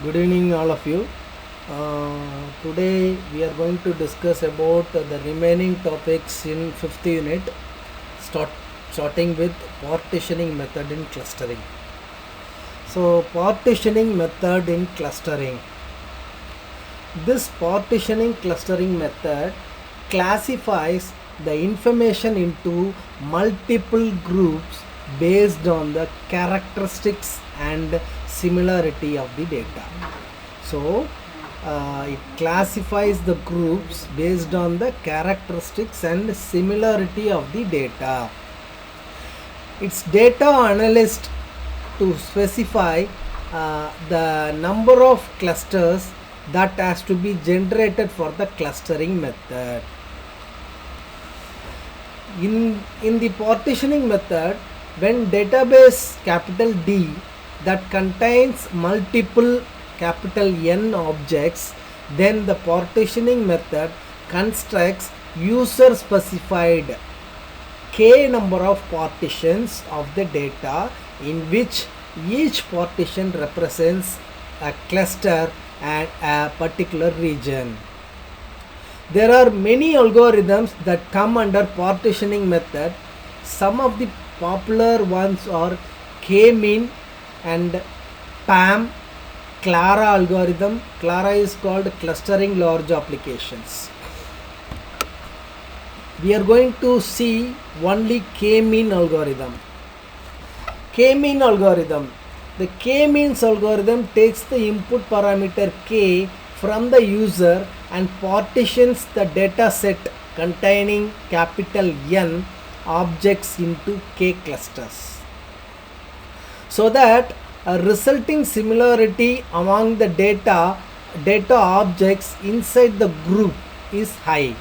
Good evening, all of you. Today we are going to discuss about the remaining topics in fifth unit, start, starting with partitioning method in clustering. So, partitioning method in clustering. This partitioning clustering method classifies the information into multiple groups based on the characteristics and similarity of the data. So, it classifies the groups based on the characteristics and similarity of the data. It's data analyst to specify the number of clusters that has to be generated for the clustering method. In the partitioning method, when database capital D that contains multiple capital N objects, then the partitioning method constructs user specified k number of partitions of the data, in which each partition represents a cluster and a particular region. There are many algorithms that come under partitioning method. Some of the popular ones are k-mean and PAM, Clara algorithm. Clara is called clustering large applications. We are going to see only k-mean algorithm. K-mean algorithm. The k-means algorithm takes the input parameter k from the user and partitions the data set containing capital N objects into k clusters, so that a resulting similarity among the data objects inside the group is high,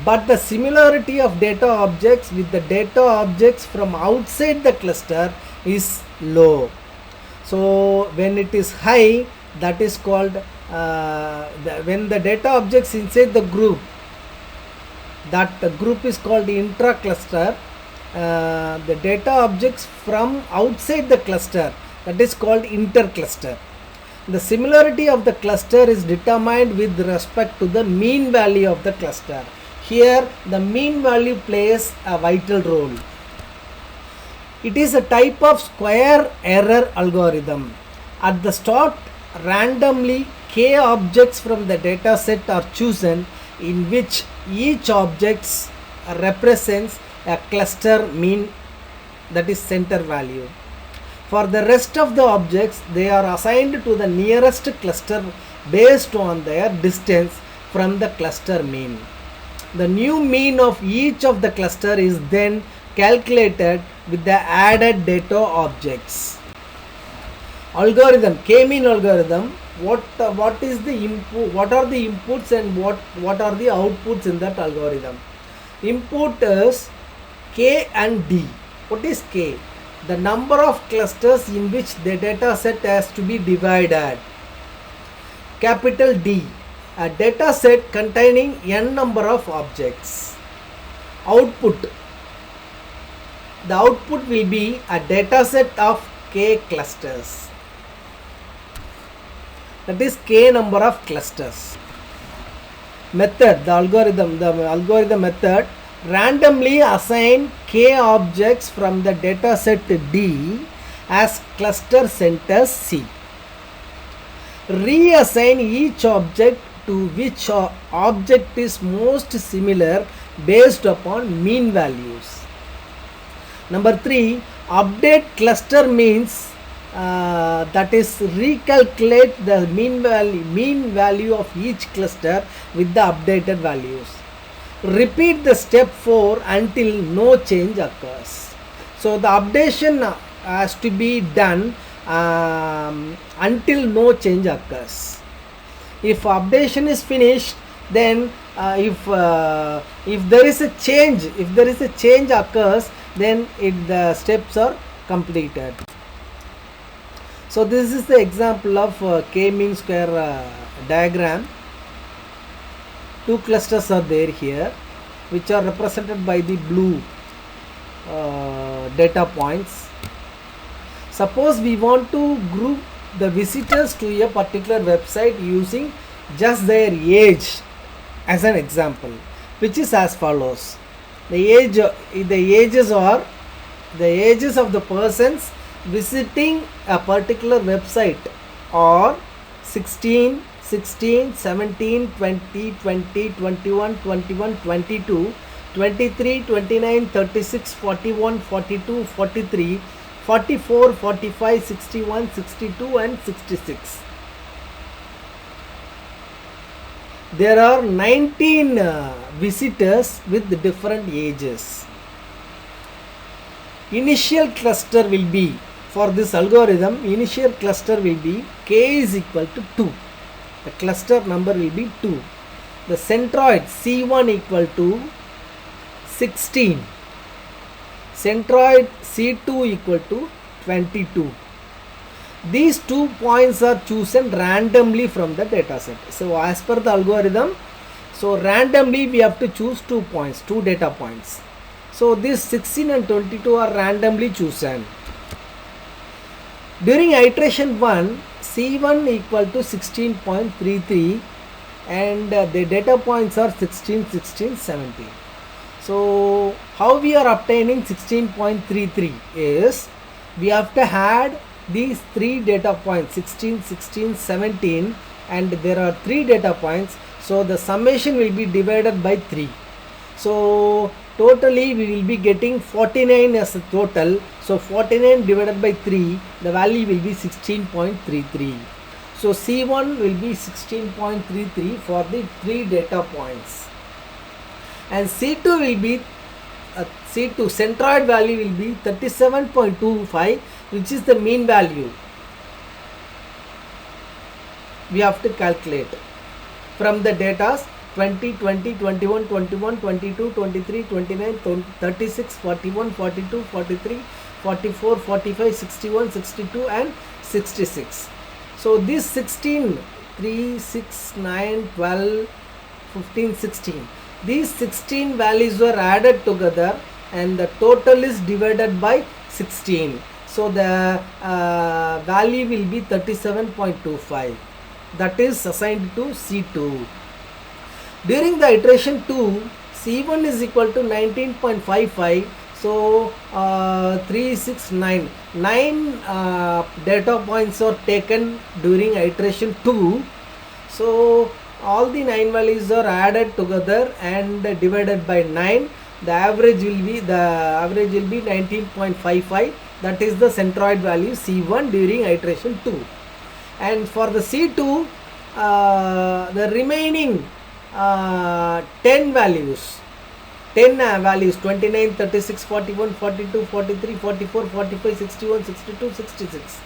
but the similarity of data objects with the data objects from outside the cluster is low. So when it is high, that is called when the data objects inside the group, that the group is called intra-cluster. The data objects from outside the cluster, that is called inter-cluster. The similarity of the cluster is determined with respect to the mean value of the cluster. Here the mean value plays a vital role. It is a type of square error algorithm. At the start, randomly k objects from the data set are chosen, in which each object represents a cluster mean, that is center value. For the rest of the objects, they are assigned to the nearest cluster based on their distance from the cluster mean. The new mean of each of the cluster is then calculated with the added data objects. Algorithm, k-mean algorithm. What is the input? What are the inputs and what are the outputs in that algorithm? Input is k and d. What is k? The number of clusters in which the data set has to be divided. Capital D, a data set containing n number of objects. Output, the output will be a data set of k clusters, that is k number of clusters. Method, the algorithm method randomly assign k objects from the data set D as cluster centers C. Reassign each object to which object is most similar based upon mean values. Number 3, update cluster means, that is recalculate the mean value of each cluster with the updated values. Repeat the step 4 until no change occurs. So the updation has to be done until no change occurs. If updation is finished, then if there is a change occurs, then the steps are completed. So this is the example of k-mean square diagram. Two clusters are there here, which are represented by the blue data points. Suppose we want to group the visitors to a particular website using just their age as an example, which is as follows. The ages are the ages of the persons visiting a particular website are 16, 16, 17, 20, 20, 21, 21, 22, 23, 29, 36, 41, 42, 43, 44, 45, 61, 62 and 66. There are 19 visitors with different ages. Initial cluster will be, for this algorithm, initial cluster will be k is equal to 2. The cluster number will be 2. The centroid C1 equal to 16. Centroid C2 equal to 22. These 2 points are chosen randomly from the data set. So as per the algorithm, so randomly we have to choose 2 points, 2 data points. So these 16 and 22 are randomly chosen. During iteration 1, C1 equal to 16.33 and the data points are 16, 16, 17. So how we are obtaining 16.33 is, we have to add these 3 data points 16, 16, 17 and there are 3 data points. So the summation will be divided by 3. So totally we will be getting 49 as a total. So 49 divided by 3, the value will be 16.33. So C1 will be 16.33 for the 3 data points. And C2 will be C2 centroid value will be 37.25, which is the mean value we have to calculate from the data 20, 20, 21, 21, 22, 23, 29, 36, 41, 42, 43, 44, 45, 61, 62 and 66. So this 16, 3, 6, 9, 12, 15, 16. These 16 values were added together and the total is divided by 16. So the value will be 37.25. That is assigned to C2. During the iteration 2, C1 is equal to 19.55. So 3, 6, 9. 9 data points are taken during iteration 2. So all the 9 values are added together and divided by 9. The average will be 19.55. That is the centroid value C1 during iteration 2. And for the C2, the remaining 10 values 29, 36, 41, 42, 43, 44, 45, 61, 62, 66.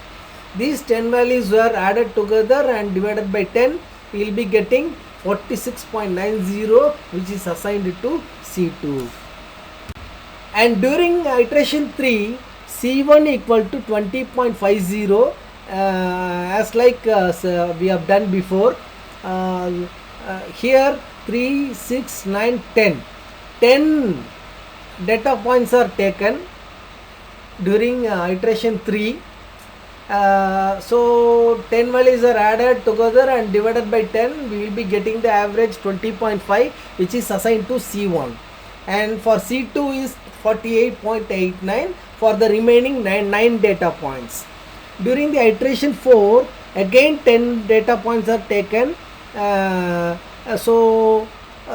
These 10 values were added together and divided by 10. We will be getting 46.90, which is assigned to C2. And during iteration 3, C1 equal to 20.50, as like we have done before. Here 3, 6, 9, 10. 10 data points are taken during iteration 3. So 10 values are added together and divided by 10. We will be getting the average 20.5, which is assigned to C1. And for C2 is 48.89 for the remaining 9 data points. During the iteration 4, again 10 data points are taken. So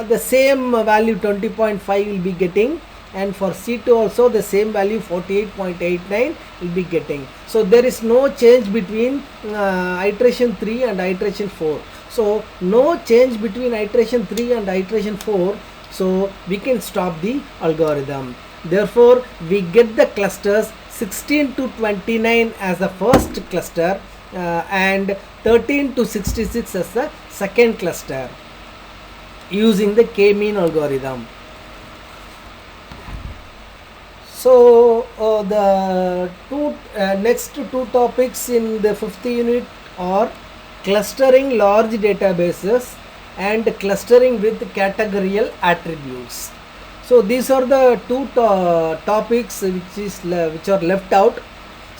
the same value 20.5 will be getting, and for C2 also the same value 48.89 will be getting. So there is no change between iteration 3 and iteration 4. So no change between iteration 3 and iteration 4. So we can stop the algorithm. Therefore we get the clusters 16 to 29 as the first cluster and 13 to 66 as the second cluster using the k-mean algorithm. So the next two topics in the 5th unit are clustering large databases and clustering with categorical attributes. So these are the two topics which are left out.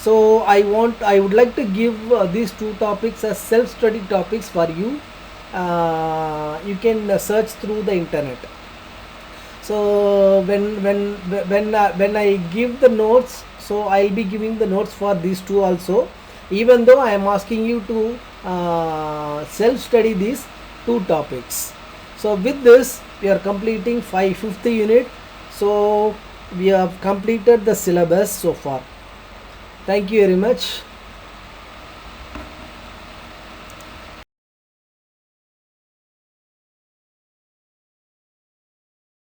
So I would like to give these two topics as self study topics for you. You can search through the internet. So when I give the notes, so I'll be giving the notes for these two also, even though I am asking you to self study these two topics. So with this we are completing fifth unit. So we have completed the syllabus so far. Thank you very much.